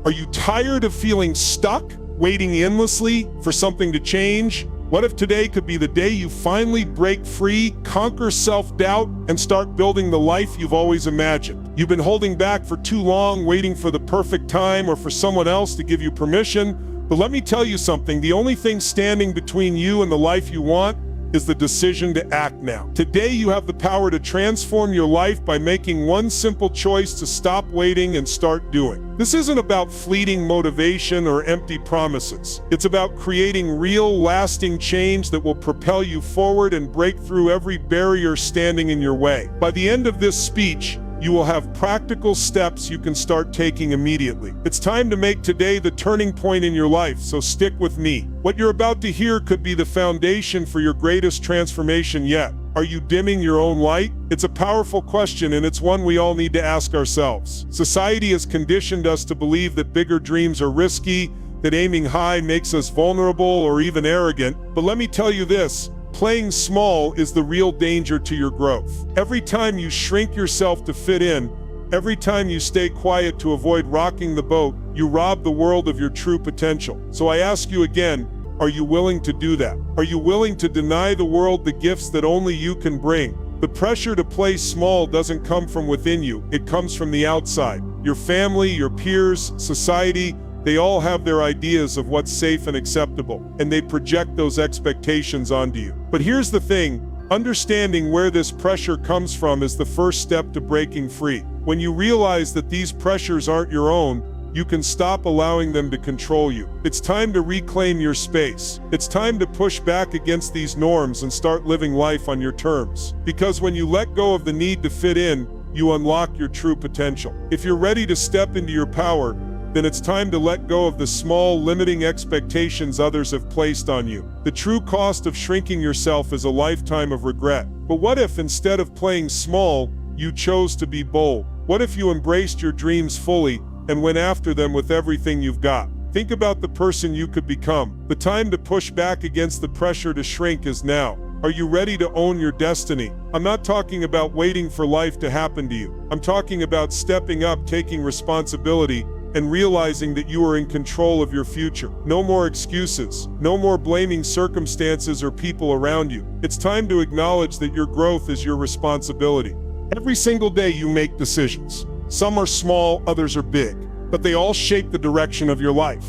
Are you tired of feeling stuck, waiting endlessly for something to change? What if today could be the day you finally break free, conquer self-doubt, and start building the life you've always imagined? You've been holding back for too long, waiting for the perfect time or for someone else to give you permission. But let me tell you something, the only thing standing between you and the life you want is the decision to act now. Today you have the power to transform your life by making one simple choice to stop waiting and start doing. This isn't about fleeting motivation or empty promises. It's about creating real, lasting change that will propel you forward and break through every barrier standing in your way. By the end of this speech, you will have practical steps you can start taking immediately. It's time to make today the turning point in your life, so stick with me. What you're about to hear could be the foundation for your greatest transformation yet. Are you dimming your own light? It's a powerful question, and it's one we all need to ask ourselves. Society has conditioned us to believe that bigger dreams are risky, that aiming high makes us vulnerable or even arrogant. But let me tell you this, playing small is the real danger to your growth. Every time you shrink yourself to fit in, every time you stay quiet to avoid rocking the boat, you rob the world of your true potential. So I ask you again, are you willing to do that? Are you willing to deny the world the gifts that only you can bring? The pressure to play small doesn't come from within you, it comes from the outside. Your family, your peers, society, they all have their ideas of what's safe and acceptable, and they project those expectations onto you. But here's the thing, understanding where this pressure comes from is the first step to breaking free. When you realize that these pressures aren't your own, you can stop allowing them to control you. It's time to reclaim your space. It's time to push back against these norms and start living life on your terms. Because when you let go of the need to fit in, you unlock your true potential. If you're ready to step into your power, then it's time to let go of the small, limiting expectations others have placed on you. The true cost of shrinking yourself is a lifetime of regret. But what if instead of playing small, you chose to be bold? What if you embraced your dreams fully and went after them with everything you've got? Think about the person you could become. The time to push back against the pressure to shrink is now. Are you ready to own your destiny? I'm not talking about waiting for life to happen to you. I'm talking about stepping up, taking responsibility, and realizing that you are in control of your future. No more excuses. No more blaming circumstances or people around you. It's time to acknowledge that your growth is your responsibility. Every single day you make decisions. Some are small, others are big, but they all shape the direction of your life.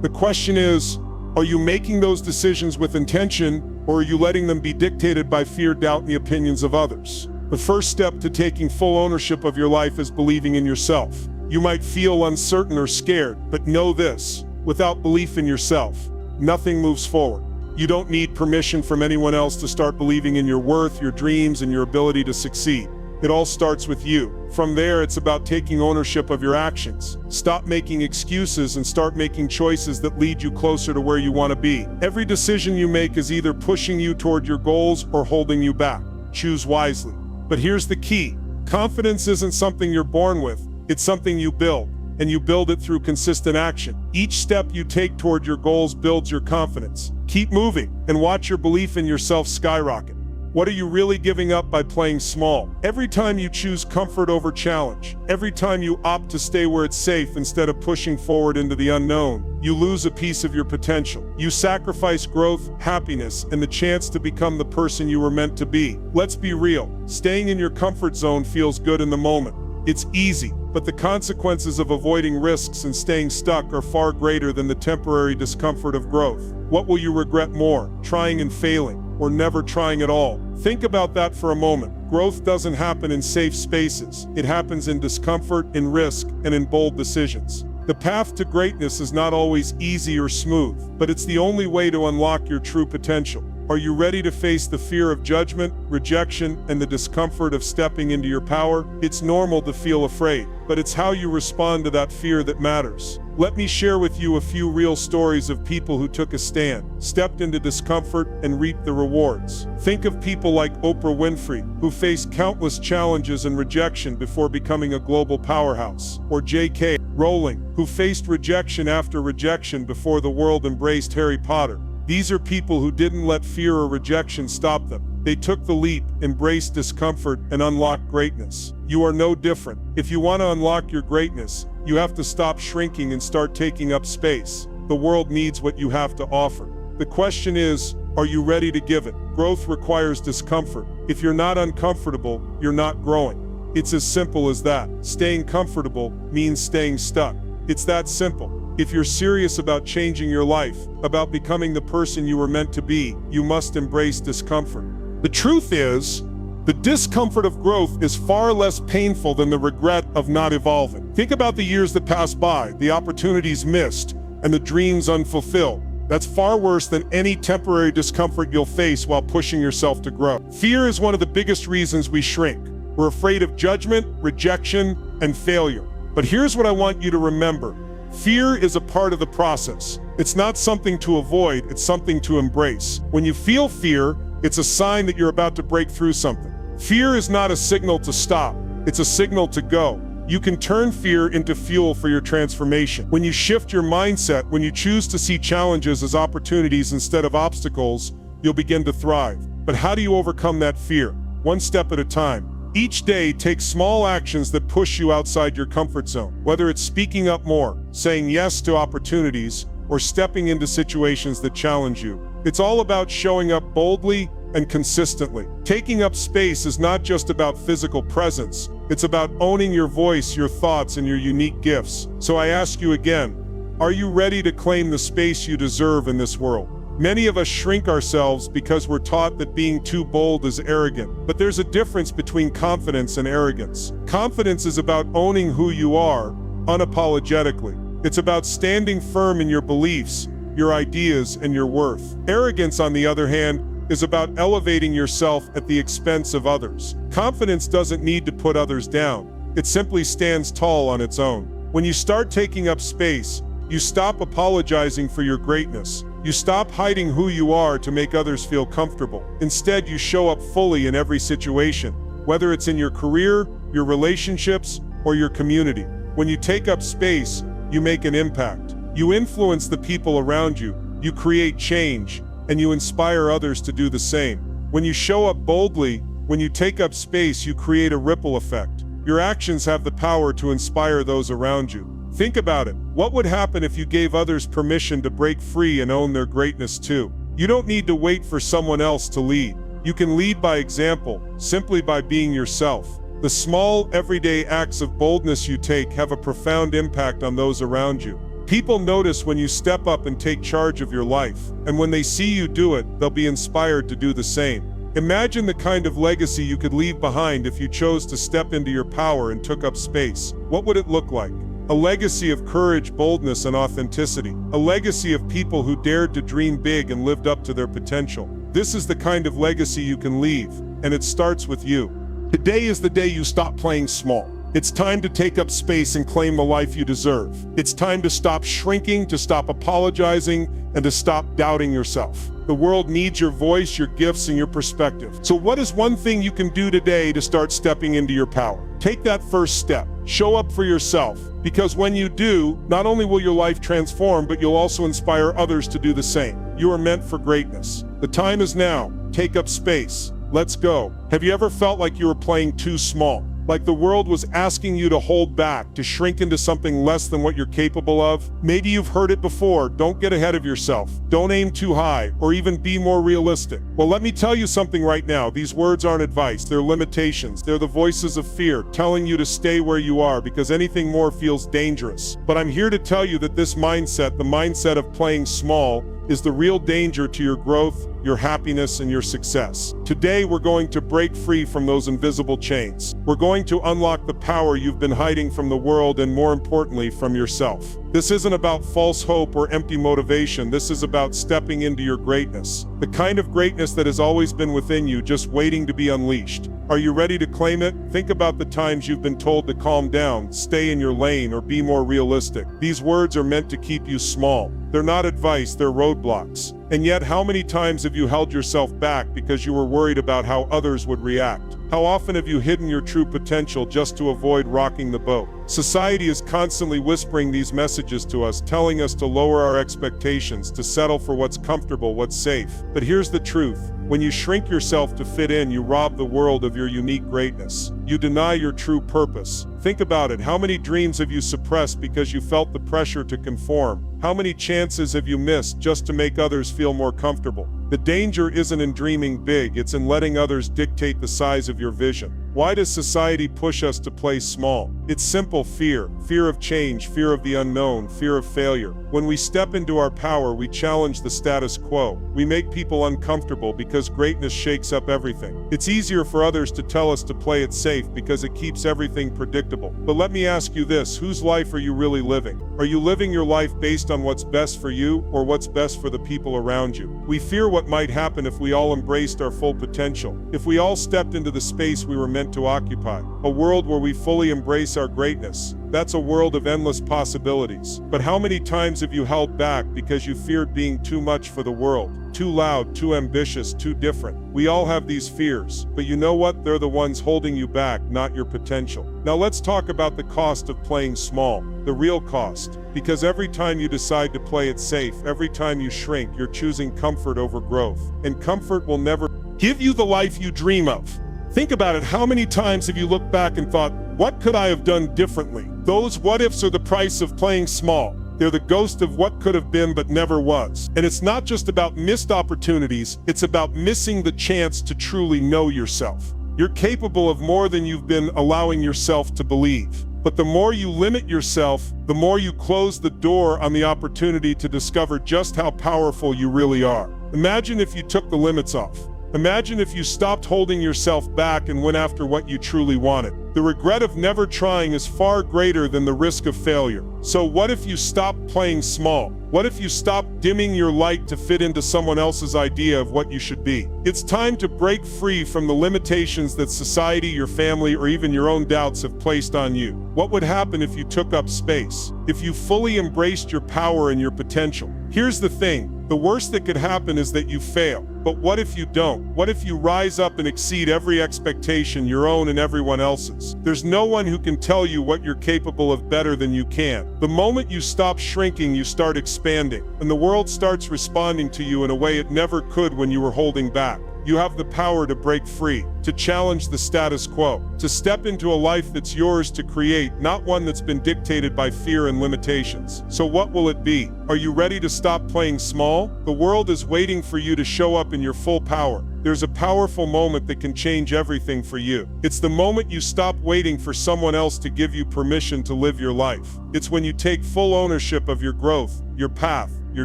The question is, are you making those decisions with intention, or are you letting them be dictated by fear, doubt, and the opinions of others? The first step to taking full ownership of your life is believing in yourself. You might feel uncertain or scared, but know this, without belief in yourself, nothing moves forward. You don't need permission from anyone else to start believing in your worth, your dreams, and your ability to succeed. It all starts with you. From there, it's about taking ownership of your actions. Stop making excuses and start making choices that lead you closer to where you want to be. Every decision you make is either pushing you toward your goals or holding you back. Choose wisely. But here's the key. Confidence isn't something you're born with. It's something you build, and you build it through consistent action. Each step you take toward your goals builds your confidence. Keep moving, and watch your belief in yourself skyrocket. What are you really giving up by playing small? Every time you choose comfort over challenge, every time you opt to stay where it's safe instead of pushing forward into the unknown, you lose a piece of your potential. You sacrifice growth, happiness, and the chance to become the person you were meant to be. Let's be real. Staying in your comfort zone feels good in the moment. It's easy, but the consequences of avoiding risks and staying stuck are far greater than the temporary discomfort of growth. What will you regret more, trying and failing, or never trying at all? Think about that for a moment. Growth doesn't happen in safe spaces. It happens in discomfort, in risk, and in bold decisions. The path to greatness is not always easy or smooth, but it's the only way to unlock your true potential. Are you ready to face the fear of judgment, rejection, and the discomfort of stepping into your power? It's normal to feel afraid, but it's how you respond to that fear that matters. Let me share with you a few real stories of people who took a stand, stepped into discomfort, and reaped the rewards. Think of people like Oprah Winfrey, who faced countless challenges and rejection before becoming a global powerhouse, or J.K. Rowling, who faced rejection after rejection before the world embraced Harry Potter. These are people who didn't let fear or rejection stop them. They took the leap, embraced discomfort, and unlocked greatness. You are no different. If you want to unlock your greatness, You have to stop shrinking and start taking up space. The world needs what you have to offer. The question is, are you ready to give it? Growth requires discomfort. If you're not uncomfortable, you're not growing. It's as simple as that. Staying comfortable means staying stuck. It's that simple. If you're serious about changing your life, about becoming the person you were meant to be, you must embrace discomfort. The truth is, the discomfort of growth is far less painful than the regret of not evolving. Think about the years that passed by, the opportunities missed, and the dreams unfulfilled. That's far worse than any temporary discomfort you'll face while pushing yourself to grow. Fear is one of the biggest reasons we shrink. We're afraid of judgment, rejection, and failure. But here's what I want you to remember. Fear is a part of the process. It's not something to avoid, it's something to embrace. When you feel fear, it's a sign that you're about to break through something. Fear is not a signal to stop, it's a signal to go. You can turn fear into fuel for your transformation. When you shift your mindset, when you choose to see challenges as opportunities instead of obstacles, you'll begin to thrive. But how do you overcome that fear? One step at a time. Each day, take small actions that push you outside your comfort zone. Whether it's speaking up more, saying yes to opportunities, or stepping into situations that challenge you. It's all about showing up boldly and consistently. Taking up space is not just about physical presence. It's about owning your voice, your thoughts, and your unique gifts. So I ask you again, are you ready to claim the space you deserve in this world? Many of us shrink ourselves because we're taught that being too bold is arrogant. But there's a difference between confidence and arrogance. Confidence is about owning who you are, unapologetically. It's about standing firm in your beliefs, your ideas, and your worth. Arrogance, on the other hand, is about elevating yourself at the expense of others. Confidence doesn't need to put others down. It simply stands tall on its own. When you start taking up space, you stop apologizing for your greatness. You stop hiding who you are to make others feel comfortable. Instead, you show up fully in every situation, whether it's in your career, your relationships, or your community. When you take up space, you make an impact. You influence the people around you, you create change, and you inspire others to do the same. When you show up boldly, when you take up space, you create a ripple effect. Your actions have the power to inspire those around you. Think about it. What would happen if you gave others permission to break free and own their greatness too? You don't need to wait for someone else to lead. You can lead by example, simply by being yourself. The small, everyday acts of boldness you take have a profound impact on those around you. People notice when you step up and take charge of your life, and when they see you do it, they'll be inspired to do the same. Imagine the kind of legacy you could leave behind if you chose to step into your power and took up space. What would it look like? A legacy of courage, boldness, and authenticity. A legacy of people who dared to dream big and lived up to their potential. This is the kind of legacy you can leave, and it starts with you. Today is the day you stop playing small. It's time to take up space and claim the life you deserve. It's time to stop shrinking, to stop apologizing, and to stop doubting yourself. The world needs your voice, your gifts, and your perspective. So what is one thing you can do today to start stepping into your power? Take that first step. Show up for yourself. Because when you do, not only will your life transform, but you'll also inspire others to do the same. You are meant for greatness. The time is now. Take up space. Let's go. Have you ever felt like you were playing too small? Like the world was asking you to hold back, to shrink into something less than what you're capable of? Maybe you've heard it before. Don't get ahead of yourself. Don't aim too high, or even be more realistic. Well, let me tell you something right now. These words aren't advice. They're limitations. They're the voices of fear telling you to stay where you are because anything more feels dangerous. But I'm here to tell you that this mindset, the mindset of playing small, is the real danger to your growth, your happiness, and your success. Today, we're going to break free from those invisible chains. We're going to unlock the power you've been hiding from the world and, more importantly, from yourself. This isn't about false hope or empty motivation. This is about stepping into your greatness. The kind of greatness that has always been within you, just waiting to be unleashed. Are you ready to claim it? Think about the times you've been told to calm down, stay in your lane, or be more realistic. These words are meant to keep you small. They're not advice, they're roadblocks. And yet, how many times have you held yourself back because you were worried about how others would react? How often have you hidden your true potential just to avoid rocking the boat? Society is constantly whispering these messages to us, telling us to lower our expectations, to settle for what's comfortable, what's safe. But here's the truth. When you shrink yourself to fit in, you rob the world of your unique greatness. You deny your true purpose. Think about it. How many dreams have you suppressed because you felt the pressure to conform? How many chances have you missed just to make others feel more comfortable? The danger isn't in dreaming big, it's in letting others dictate the size of your vision. Why does society push us to play small? It's simple: fear. Fear of change, fear of the unknown, fear of failure. When we step into our power, we challenge the status quo. We make people uncomfortable because greatness shakes up everything. It's easier for others to tell us to play it safe because it keeps everything predictable. But let me ask you this: whose life are you really living? Are you living your life based on what's best for you or what's best for the people around you? We fear what might happen if we all embraced our full potential, if we all stepped into the space we were meant to occupy, a world where we fully embrace our greatness. That's a world of endless possibilities. But how many times have you held back because you feared being too much for the world? Too loud, too ambitious, too different. We all have these fears, but you know what? They're the ones holding you back, not your potential. Now let's talk about the cost of playing small, the real cost. Because every time you decide to play it safe, every time you shrink, you're choosing comfort over growth. And comfort will never give you the life you dream of. Think about it. How many times have you looked back and thought, what could I have done differently? Those what ifs are the price of playing small. They're the ghost of what could have been but never was. And it's not just about missed opportunities, it's about missing the chance to truly know yourself. You're capable of more than you've been allowing yourself to believe. But the more you limit yourself, the more you close the door on the opportunity to discover just how powerful you really are. Imagine if you took the limits off. Imagine if you stopped holding yourself back and went after what you truly wanted. The regret of never trying is far greater than the risk of failure. So what if you stopped playing small? What if you stopped dimming your light to fit into someone else's idea of what you should be? It's time to break free from the limitations that society, your family, or even your own doubts have placed on you. What would happen if you took up space? If you fully embraced your power and your potential? Here's the thing. The worst that could happen is that you fail. But what if you don't? What if you rise up and exceed every expectation, your own and everyone else's? There's no one who can tell you what you're capable of better than you can. The moment you stop shrinking, you start expanding, and the world starts responding to you in a way it never could when you were holding back. You have the power to break free, to challenge the status quo, to step into a life that's yours to create, not one that's been dictated by fear and limitations. So what will it be? Are you ready to stop playing small? The world is waiting for you to show up in your full power. There's a powerful moment that can change everything for you. It's the moment you stop waiting for someone else to give you permission to live your life. It's when you take full ownership of your growth, your path, your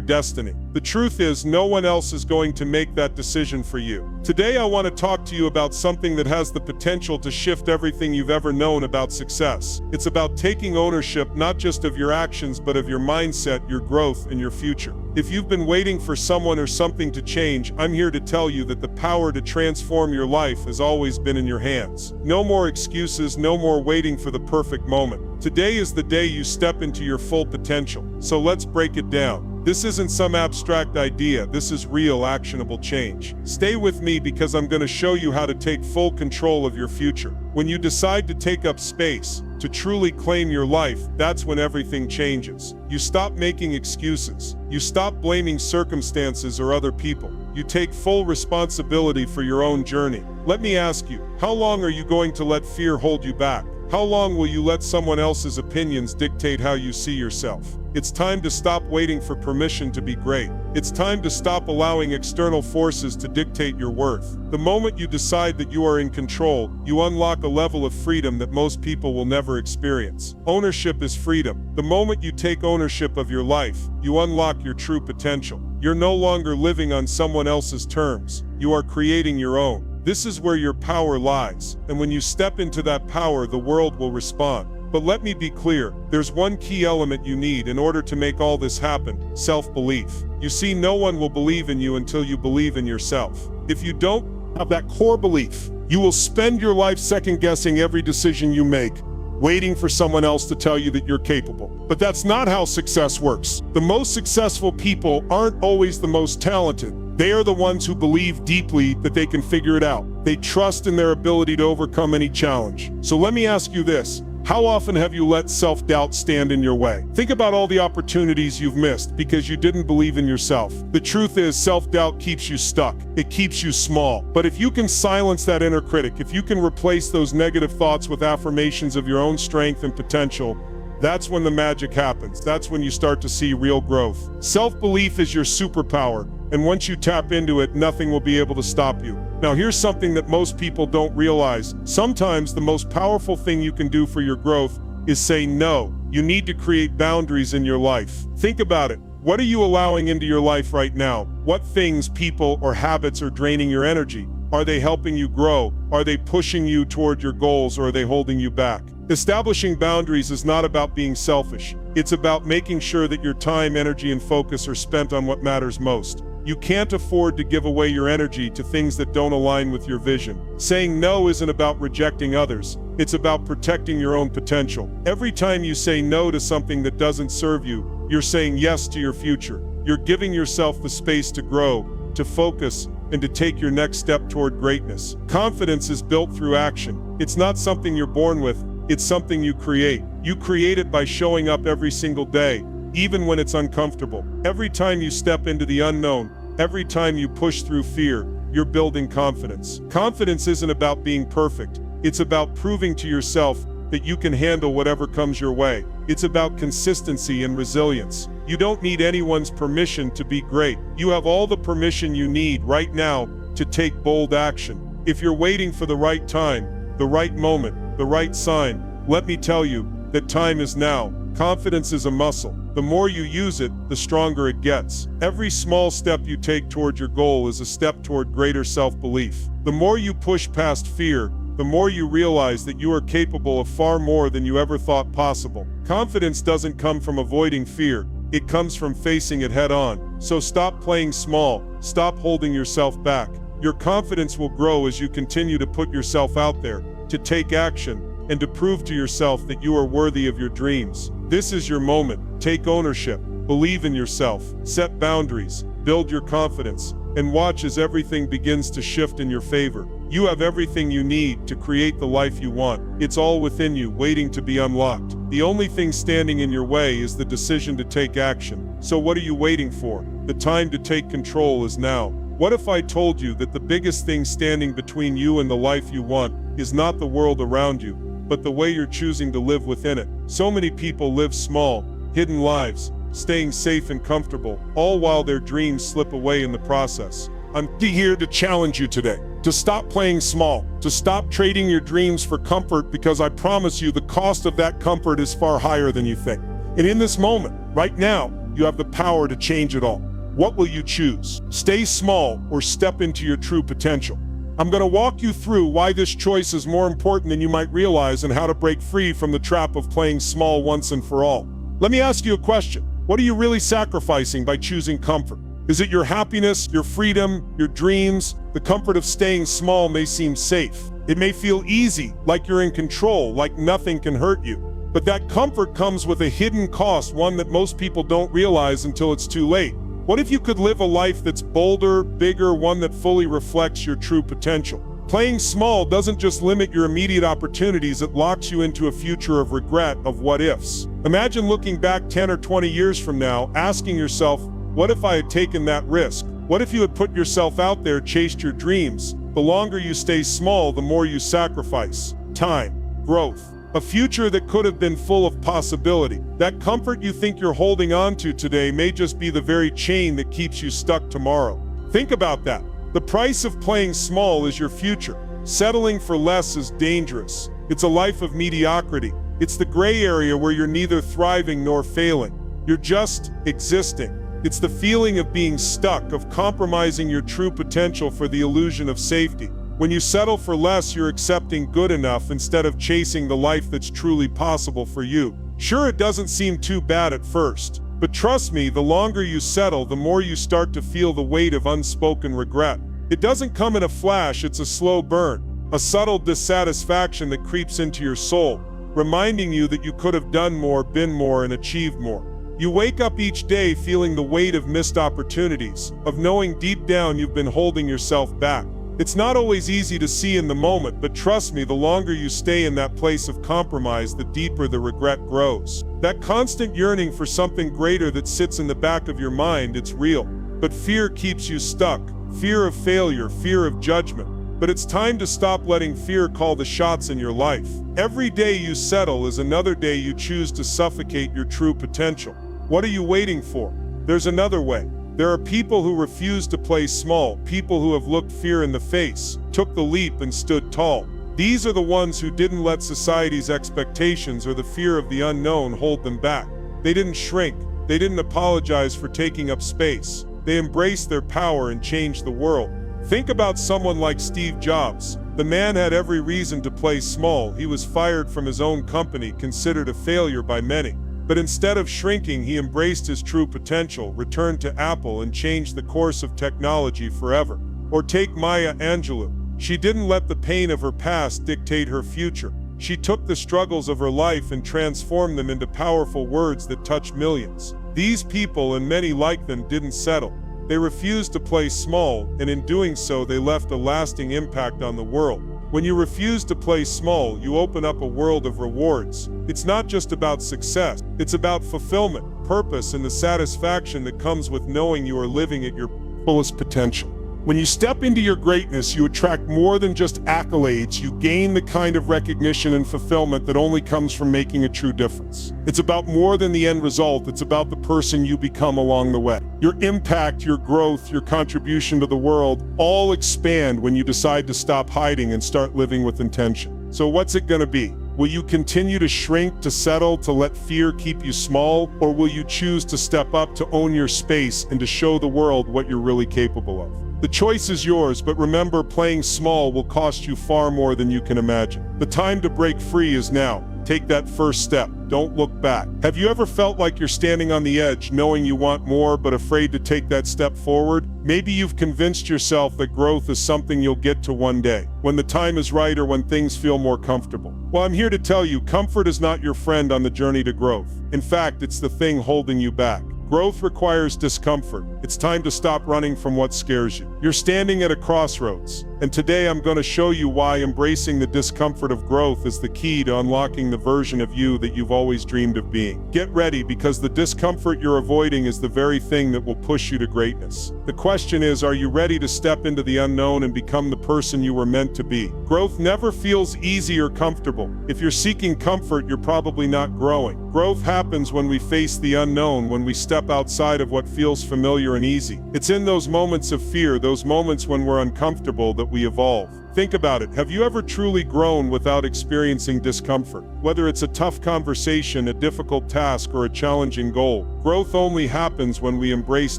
destiny. The truth is, no one else is going to make that decision for you. Today, I want to talk to you about something that has the potential to shift everything you've ever known about success. It's about taking ownership not just of your actions, but of your mindset, your growth, and your future. If you've been waiting for someone or something to change, I'm here to tell you that the power to transform your life has always been in your hands. No more excuses, no more waiting for the perfect moment. Today is the day you step into your full potential. So let's break it down. This isn't some abstract idea, this is real, actionable change. Stay with me because I'm going to show you how to take full control of your future. When you decide to take up space, to truly claim your life, that's when everything changes. You stop making excuses. You stop blaming circumstances or other people. You take full responsibility for your own journey. Let me ask you, how long are you going to let fear hold you back? How long will you let someone else's opinions dictate how you see yourself? It's time to stop waiting for permission to be great. It's time to stop allowing external forces to dictate your worth. The moment you decide that you are in control, you unlock a level of freedom that most people will never experience. Ownership is freedom. The moment you take ownership of your life, you unlock your true potential. You're no longer living on someone else's terms. You are creating your own. This is where your power lies, and when you step into that power, the world will respond. But let me be clear, there's one key element you need in order to make all this happen: self-belief. You see, no one will believe in you until you believe in yourself. If you don't have that core belief, you will spend your life second-guessing every decision you make, waiting for someone else to tell you that you're capable. But that's not how success works. The most successful people aren't always the most talented. They are the ones who believe deeply that they can figure it out. They trust in their ability to overcome any challenge. So let me ask you this. How often have you let self-doubt stand in your way? Think about all the opportunities you've missed because you didn't believe in yourself. The truth is, self-doubt keeps you stuck. It keeps you small. But if you can silence that inner critic, if you can replace those negative thoughts with affirmations of your own strength and potential, that's when the magic happens. That's when you start to see real growth. Self-belief is your superpower, and once you tap into it, nothing will be able to stop you. Now, here's something that most people don't realize. Sometimes the most powerful thing you can do for your growth is say no. You need to create boundaries in your life. Think about it. What are you allowing into your life right now? What things, people, or habits are draining your energy? Are they helping you grow? Are they pushing you toward your goals, or are they holding you back? Establishing boundaries is not about being selfish. It's about making sure that your time, energy, and focus are spent on what matters most. You can't afford to give away your energy to things that don't align with your vision. Saying no isn't about rejecting others. It's about protecting your own potential. Every time you say no to something that doesn't serve you, you're saying yes to your future. You're giving yourself the space to grow, to focus, and to take your next step toward greatness. Confidence is built through action. It's not something you're born with. It's something you create. You create it by showing up every single day, even when it's uncomfortable. Every time you step into the unknown, every time you push through fear, you're building confidence. Confidence isn't about being perfect. It's about proving to yourself that you can handle whatever comes your way. It's about consistency and resilience. You don't need anyone's permission to be great. You have all the permission you need right now to take bold action. If you're waiting for the right time, the right moment, the right sign, let me tell you that time is now. Confidence is a muscle. The more you use it, the stronger it gets. Every small step you take toward your goal is a step toward greater self-belief. The more you push past fear, the more you realize that you are capable of far more than you ever thought possible. Confidence doesn't come from avoiding fear. It comes from facing it head on. So stop playing small. Stop holding yourself back. Your confidence will grow as you continue to put yourself out there, to take action, and to prove to yourself that you are worthy of your dreams. This is your moment. Take ownership. Believe in yourself. Set boundaries. Build your confidence. And watch as everything begins to shift in your favor. You have everything you need to create the life you want. It's all within you, waiting to be unlocked. The only thing standing in your way is the decision to take action. So what are you waiting for? The time to take control is now. What if I told you that the biggest thing standing between you and the life you want is not the world around you, but the way you're choosing to live within it? So many people live small, hidden lives, staying safe and comfortable, all while their dreams slip away in the process. I'm here to challenge you today, to stop playing small, to stop trading your dreams for comfort, because I promise you the cost of that comfort is far higher than you think. And in this moment, right now, you have the power to change it all. What will you choose? Stay small or step into your true potential? I'm going to walk you through why this choice is more important than you might realize and how to break free from the trap of playing small once and for all. Let me ask you a question. What are you really sacrificing by choosing comfort? Is it your happiness, your freedom, your dreams? The comfort of staying small may seem safe. It may feel easy, like you're in control, like nothing can hurt you. But that comfort comes with a hidden cost, one that most people don't realize until it's too late. What if you could live a life that's bolder, bigger, one that fully reflects your true potential? Playing small doesn't just limit your immediate opportunities, it locks you into a future of regret, of what-ifs. Imagine looking back 10 or 20 years from now, asking yourself, what if I had taken that risk? What if you had put yourself out there, chased your dreams? The longer you stay small, the more you sacrifice. Time, growth, a future that could have been full of possibility. That comfort you think you're holding on to today may just be the very chain that keeps you stuck tomorrow. Think about that. The price of playing small is your future. Settling for less is dangerous. It's a life of mediocrity. It's the gray area where you're neither thriving nor failing. You're just existing. It's the feeling of being stuck, of compromising your true potential for the illusion of safety. When you settle for less, you're accepting good enough instead of chasing the life that's truly possible for you. Sure, it doesn't seem too bad at first, but trust me, the longer you settle, the more you start to feel the weight of unspoken regret. It doesn't come in a flash, it's a slow burn, a subtle dissatisfaction that creeps into your soul, reminding you that you could have done more, been more, and achieved more. You wake up each day feeling the weight of missed opportunities, of knowing deep down you've been holding yourself back. It's not always easy to see in the moment, but trust me, the longer you stay in that place of compromise, the deeper the regret grows. That constant yearning for something greater that sits in the back of your mind, it's real. But fear keeps you stuck. Fear of failure, fear of judgment. But it's time to stop letting fear call the shots in your life. Every day you settle is another day you choose to suffocate your true potential. What are you waiting for? There's another way. There are people who refuse to play small, people who have looked fear in the face, took the leap and stood tall. These are the ones who didn't let society's expectations or the fear of the unknown hold them back. They didn't shrink. They didn't apologize for taking up space. They embraced their power and changed the world. Think about someone like Steve Jobs. The man had every reason to play small. He was fired from his own company, considered a failure by many. But instead of shrinking, he embraced his true potential, returned to Apple, and changed the course of technology forever. Or take Maya Angelou. She didn't let the pain of her past dictate her future. She took the struggles of her life and transformed them into powerful words that touched millions. These people, and many like them, didn't settle. They refused to play small, and in doing so, they left a lasting impact on the world. When you refuse to play small, you open up a world of rewards. It's not just about success, it's about fulfillment, purpose, and the satisfaction that comes with knowing you are living at your fullest potential. When you step into your greatness, you attract more than just accolades. You gain the kind of recognition and fulfillment that only comes from making a true difference. It's about more than the end result. It's about the person you become along the way. Your impact, your growth, your contribution to the world all expand when you decide to stop hiding and start living with intention. So what's it gonna be? Will you continue to shrink, to settle, to let fear keep you small? Or will you choose to step up, to own your space, and to show the world what you're really capable of? The choice is yours, but remember, playing small will cost you far more than you can imagine. The time to break free is now. Take that first step. Don't look back. Have you ever felt like you're standing on the edge, knowing you want more, but afraid to take that step forward? Maybe you've convinced yourself that growth is something you'll get to one day, when the time is right or when things feel more comfortable. Well, I'm here to tell you, comfort is not your friend on the journey to growth. In fact, it's the thing holding you back. Growth requires discomfort. It's time to stop running from what scares you. You're standing at a crossroads, and today I'm going to show you why embracing the discomfort of growth is the key to unlocking the version of you that you've always dreamed of being. Get ready, because the discomfort you're avoiding is the very thing that will push you to greatness. The question is, are you ready to step into the unknown and become the person you were meant to be? Growth never feels easy or comfortable. If you're seeking comfort, you're probably not growing. Growth happens when we face the unknown, when we step outside of what feels familiar and easy. It's in those moments of fear, those moments when we're uncomfortable, that we evolve. Think about it. Have you ever truly grown without experiencing discomfort? Whether it's a tough conversation, a difficult task, or a challenging goal, growth only happens when we embrace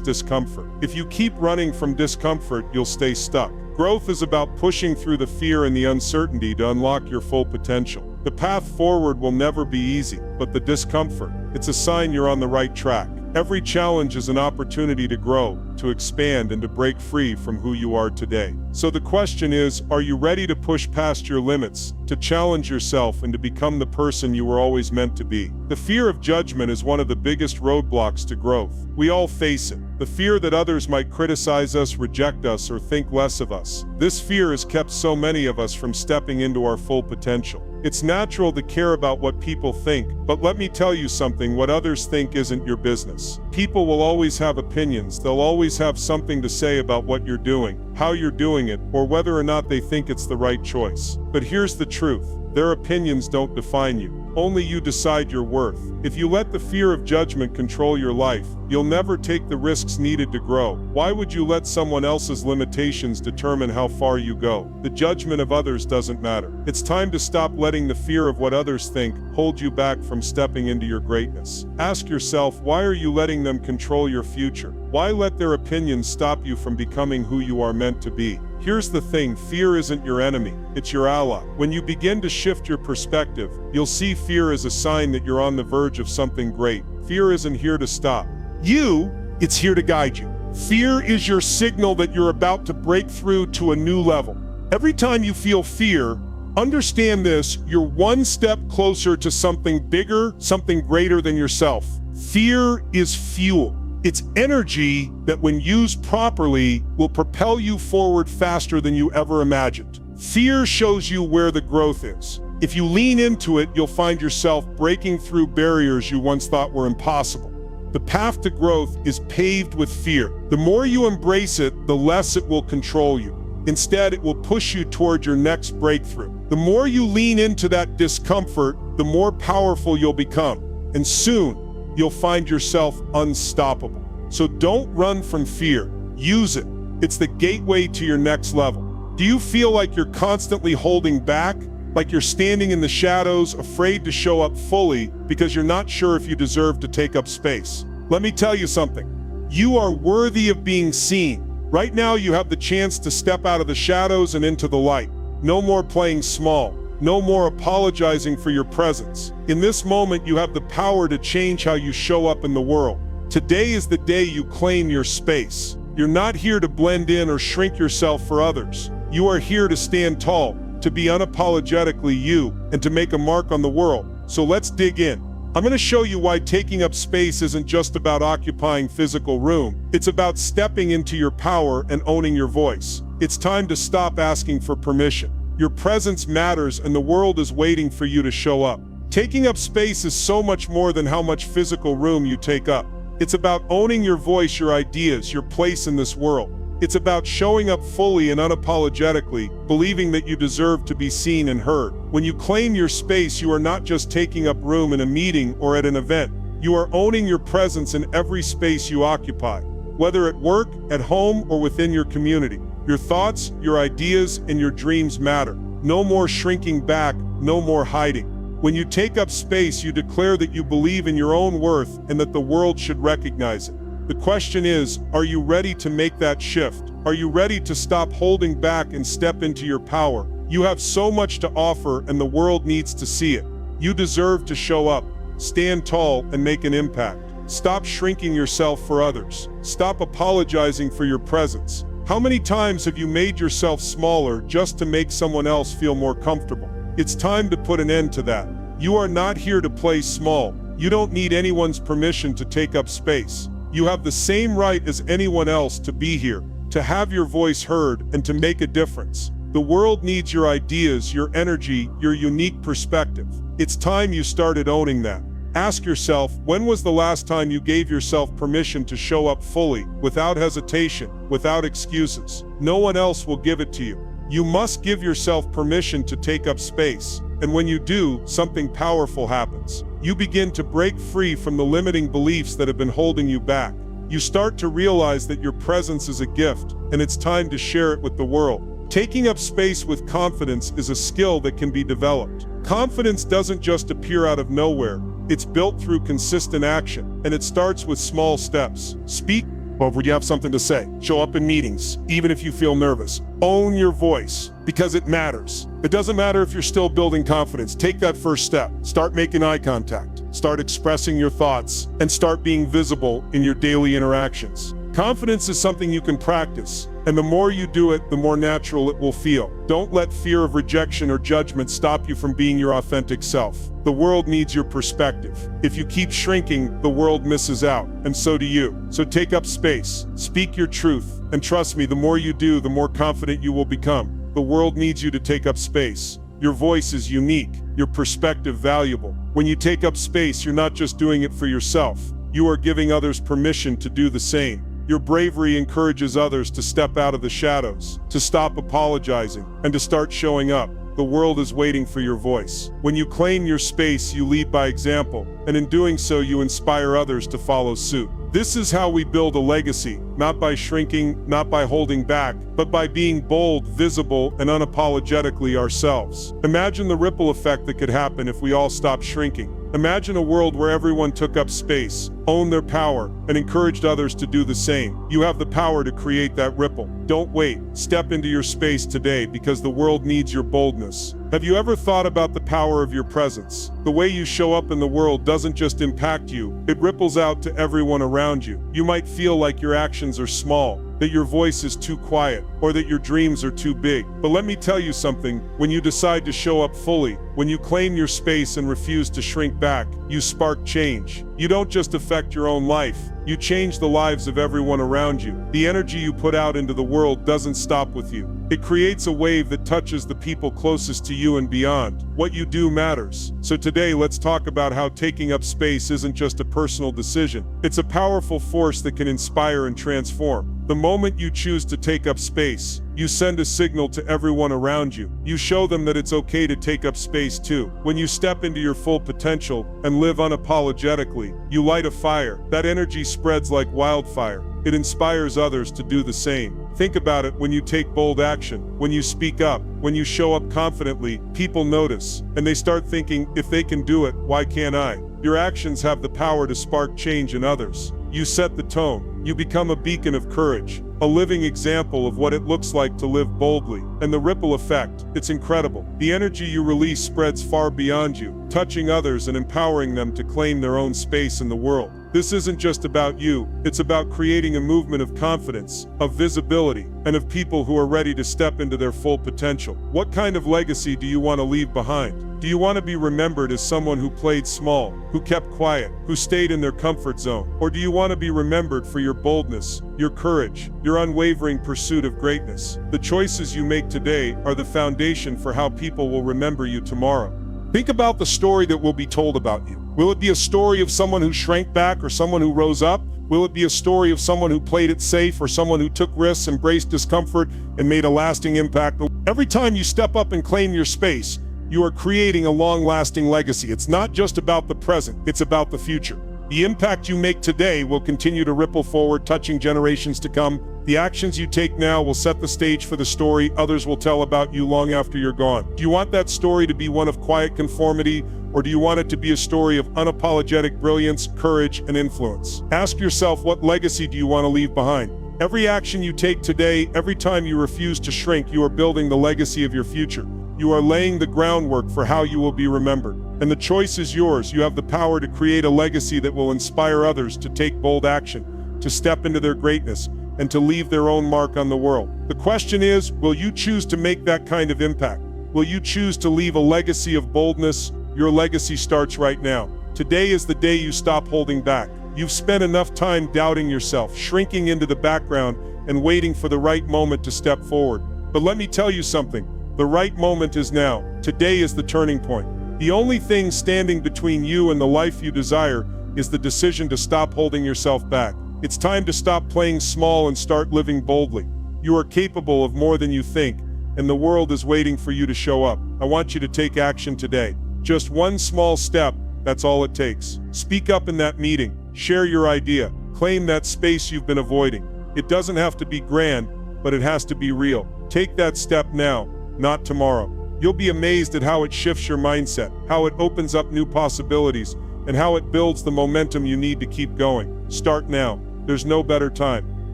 discomfort. If you keep running from discomfort, you'll stay stuck. Growth is about pushing through the fear and the uncertainty to unlock your full potential. The path forward will never be easy, but the discomfort, it's a sign you're on the right track. Every challenge is an opportunity to grow, to expand, and to break free from who you are today. So the question is, are you ready to push past your limits, to challenge yourself, and to become the person you were always meant to be? The fear of judgment is one of the biggest roadblocks to growth. We all face it. The fear that others might criticize us, reject us, or think less of us. This fear has kept so many of us from stepping into our full potential. It's natural to care about what people think, but let me tell you something, what others think isn't your business. People will always have opinions. They'll always have something to say about what you're doing, how you're doing it, or whether or not they think it's the right choice. But here's the truth. Their opinions don't define you. Only you decide your worth. If you let the fear of judgment control your life, you'll never take the risks needed to grow. Why would you let someone else's limitations determine how far you go? The judgment of others doesn't matter. It's time to stop letting the fear of what others think hold you back from stepping into your greatness. Ask yourself, why are you letting them control your future? Why let their opinions stop you from becoming who you are meant to be? Here's the thing, fear isn't your enemy, it's your ally. When you begin to shift your perspective, you'll see fear as a sign that you're on the verge of something great. Fear isn't here to stop you, it's here to guide you. Fear is your signal that you're about to break through to a new level. Every time you feel fear, understand this, you're one step closer to something bigger, something greater than yourself. Fear is fuel. It's energy that, when used properly, will propel you forward faster than you ever imagined. Fear shows you where the growth is. If you lean into it, you'll find yourself breaking through barriers you once thought were impossible. The path to growth is paved with fear. The more you embrace it, the less it will control you. Instead, it will push you toward your next breakthrough. The more you lean into that discomfort, the more powerful you'll become. And soon, you'll find yourself unstoppable. So don't run from fear. Use it. It's the gateway to your next level. Do you feel like you're constantly holding back? Like you're standing in the shadows, afraid to show up fully because you're not sure if you deserve to take up space? Let me tell you something. You are worthy of being seen. Right now, you have the chance to step out of the shadows and into the light. No more playing small. No more apologizing for your presence. In this moment, you have the power to change how you show up in the world. Today is the day you claim your space. You're not here to blend in or shrink yourself for others. You are here to stand tall, to be unapologetically you, and to make a mark on the world. So let's dig in. I'm going to show you why taking up space isn't just about occupying physical room. It's about stepping into your power and owning your voice. It's time to stop asking for permission. Your presence matters, and the world is waiting for you to show up. Taking up space is so much more than how much physical room you take up. It's about owning your voice, your ideas, your place in this world. It's about showing up fully and unapologetically, believing that you deserve to be seen and heard. When you claim your space, you are not just taking up room in a meeting or at an event. You are owning your presence in every space you occupy, whether at work, at home, or within your community. Your thoughts, your ideas, and your dreams matter. No more shrinking back, no more hiding. When you take up space, you declare that you believe in your own worth and that the world should recognize it. The question is, are you ready to make that shift? Are you ready to stop holding back and step into your power? You have so much to offer, and the world needs to see it. You deserve to show up, stand tall, and make an impact. Stop shrinking yourself for others. Stop apologizing for your presence. How many times have you made yourself smaller just to make someone else feel more comfortable? It's time to put an end to that. You are not here to play small. You don't need anyone's permission to take up space. You have the same right as anyone else to be here, to have your voice heard, and to make a difference. The world needs your ideas, your energy, your unique perspective. It's time you started owning that. Ask yourself, when was the last time you gave yourself permission to show up fully, without hesitation, without excuses? No one else will give it to you. You must give yourself permission to take up space. And when you do, something powerful happens. You begin to break free from the limiting beliefs that have been holding you back. You start to realize that your presence is a gift, and it's time to share it with the world. Taking up space with confidence is a skill that can be developed. Confidence doesn't just appear out of nowhere. It's built through consistent action, and it starts with small steps. Speak when you have something to say. Show up in meetings, even if you feel nervous. Own your voice, because it matters. It doesn't matter if you're still building confidence. Take that first step. Start making eye contact. Start expressing your thoughts, and start being visible in your daily interactions. Confidence is something you can practice, and the more you do it, the more natural it will feel. Don't let fear of rejection or judgment stop you from being your authentic self. The world needs your perspective. If you keep shrinking, the world misses out, and so do you. So take up space, speak your truth, and trust me, the more you do, the more confident you will become. The world needs you to take up space. Your voice is unique, your perspective valuable. When you take up space, you're not just doing it for yourself. You are giving others permission to do the same. Your bravery encourages others to step out of the shadows, to stop apologizing, and to start showing up. The world is waiting for your voice. When you claim your space, you lead by example, and in doing so, you inspire others to follow suit. This is how we build a legacy, not by shrinking, not by holding back, but by being bold, visible, and unapologetically ourselves. Imagine the ripple effect that could happen if we all stopped shrinking. Imagine a world where everyone took up space, owned their power, and encouraged others to do the same. You have the power to create that ripple. Don't wait. Step into your space today, because the world needs your boldness. Have you ever thought about the power of your presence? The way you show up in the world doesn't just impact you, it ripples out to everyone around you. You might feel like your actions are small, that your voice is too quiet, or that your dreams are too big. But let me tell you something, when you decide to show up fully, when you claim your space and refuse to shrink back, you spark change. You don't just affect your own life, you change the lives of everyone around you. The energy you put out into the world doesn't stop with you. It creates a wave that touches the people closest to you and beyond. What you do matters. So today, let's talk about how taking up space isn't just a personal decision. It's a powerful force that can inspire and transform. The moment you choose to take up space, you send a signal to everyone around you. You show them that it's okay to take up space too. When you step into your full potential and live unapologetically, you light a fire. That energy spreads like wildfire. It inspires others to do the same. Think about it when you take bold action, when you speak up, when you show up confidently, people notice, and they start thinking, if they can do it, why can't I? Your actions have the power to spark change in others. You set the tone. You become a beacon of courage, a living example of what it looks like to live boldly. And the ripple effect, it's incredible. The energy you release spreads far beyond you, touching others and empowering them to claim their own space in the world. This isn't just about you, it's about creating a movement of confidence, of visibility, and of people who are ready to step into their full potential. What kind of legacy do you want to leave behind? Do you want to be remembered as someone who played small, who kept quiet, who stayed in their comfort zone? Or do you want to be remembered for your boldness, your courage, your unwavering pursuit of greatness? The choices you make today are the foundation for how people will remember you tomorrow. Think about the story that will be told about you. Will it be a story of someone who shrank back or someone who rose up? Will it be a story of someone who played it safe or someone who took risks, embraced discomfort, and made a lasting impact? Every time you step up and claim your space, you are creating a long-lasting legacy. It's not just about the present, it's about the future. The impact you make today will continue to ripple forward, touching generations to come. The actions you take now will set the stage for the story others will tell about you long after you're gone. Do you want that story to be one of quiet conformity, or do you want it to be a story of unapologetic brilliance, courage, and influence? Ask yourself, what legacy do you want to leave behind? Every action you take today, every time you refuse to shrink, you are building the legacy of your future. You are laying the groundwork for how you will be remembered. And the choice is yours. You have the power to create a legacy that will inspire others to take bold action, to step into their greatness, and to leave their own mark on the world. The question is, will you choose to make that kind of impact? Will you choose to leave a legacy of boldness? Your legacy starts right now. Today is the day you stop holding back. You've spent enough time doubting yourself, shrinking into the background, and waiting for the right moment to step forward. But let me tell you something. The right moment is now. Today is the turning point. The only thing standing between you and the life you desire is the decision to stop holding yourself back. It's time to stop playing small and start living boldly. You are capable of more than you think, and the world is waiting for you to show up. I want you to take action today. Just one small step, that's all it takes. Speak up in that meeting. Share your idea. Claim that space you've been avoiding. It doesn't have to be grand, but it has to be real. Take that step now, not tomorrow. You'll be amazed at how it shifts your mindset, how it opens up new possibilities, and how it builds the momentum you need to keep going. Start now. There's no better time.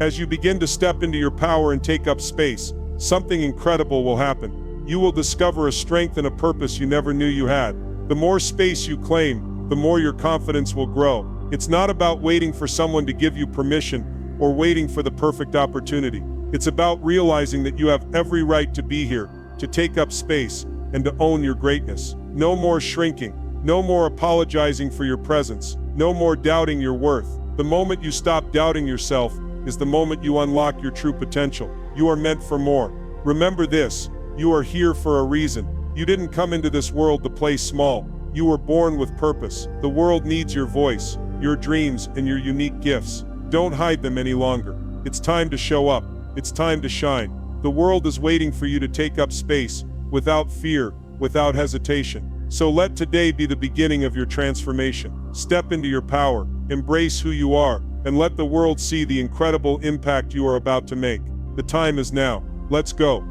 As you begin to step into your power and take up space, something incredible will happen. You will discover a strength and a purpose you never knew you had. The more space you claim, the more your confidence will grow. It's not about waiting for someone to give you permission or waiting for the perfect opportunity. It's about realizing that you have every right to be here, to take up space, and to own your greatness. No more shrinking. No more apologizing for your presence. No more doubting your worth. The moment you stop doubting yourself is the moment you unlock your true potential. You are meant for more. Remember this, you are here for a reason. You didn't come into this world to play small. You were born with purpose. The world needs your voice, your dreams, and your unique gifts. Don't hide them any longer. It's time to show up. It's time to shine. The world is waiting for you to take up space, without fear, without hesitation. So let today be the beginning of your transformation. Step into your power, embrace who you are, and let the world see the incredible impact you are about to make. The time is now. Let's go.